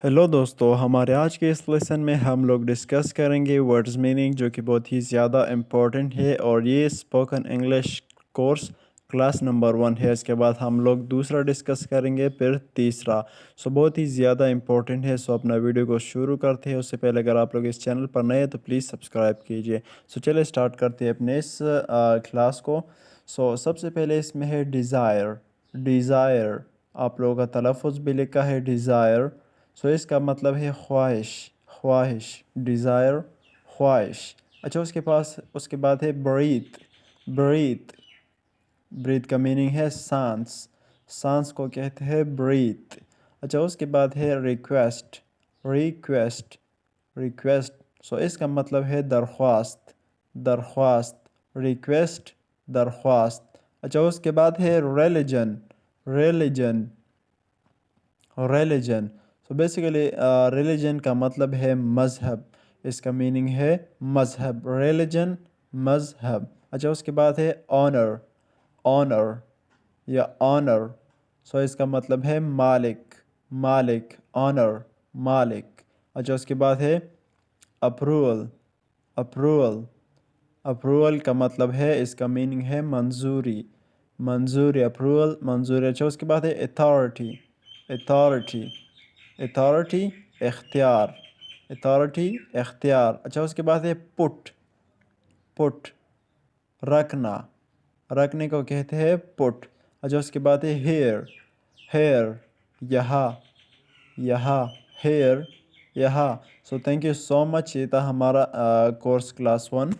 Hello दोस्तों, हमारे आज के इस लेसन में हम लोग डिस्कस करेंगे वर्ड्स मीनिंग, जो कि बहुत ही ज़्यादा इम्पोर्टेंट है। और ये spoken English course class number 1 है। इसके बाद हम लोग दूसरा डिस्कस करेंगे, फिर तीसरा। बहुत ही ज़्यादा इम्पोर्टेंट है। अपना वीडियो को शुरू करते हैं। उससे पहले अगर आप लोग इस चैनल पर नए हैं तो प्लीज़ सब्सक्राइब कीजिए। चलिए स्टार्ट करते हैं अपने इस क्लास को। सबसे पहले इसमें है डिज़ायर। डिज़ायर आप लोगों का तलफ़ुज़ भी लिखा है डिज़ायर। इसका मतलब है ख्वाहिश। ख्वाहिश, डिज़ायर, ख्वाहिश। अच्छा, उसके बाद है ब्रीथ। ब्रीथ ब्रीथ का मीनिंग है सांस। सांस को कहते हैं ब्रीथ। अच्छा, उसके बाद है रिक्वेस्ट। रिक्वेस्ट रिक्वेस्ट इसका मतलब है दरख्वास्त। दरख्वास्त, रिक्वेस्ट, दरख्वास्त। अच्छा, उसके बाद है religion. Religion religion basically religion का मतलब है मज़हब। इसका मीनिंग है मज़हब। रिलीजन, मज़हब। अच्छा, उसके बाद है ऑनर। ऑनर या ऑनर इसका मतलब है मालिक। मालिक, ऑनर, मालिक। अच्छा, उसके बाद है अप्रूवल। अप्रूवल अप्रूवल का मतलब है, इसका मीनिंग है मंजूरी। मंजूरी, अप्रूवल, मंजूरी। अच्छा, उसके बाद है अथॉरिटी। अथॉरिटी अथॉरिटी इख्तियार। अथॉरिटी, इख्तियार। अच्छा, उसके बाद है पुट। पुट रखना। रखने को कहते हैं पुट। अच्छा, उसके बाद है हेयर। हेयर यहाँ। यहाँ, हेयर यहाँ। Thank you so much. ये था हमारा कोर्स क्लास 1।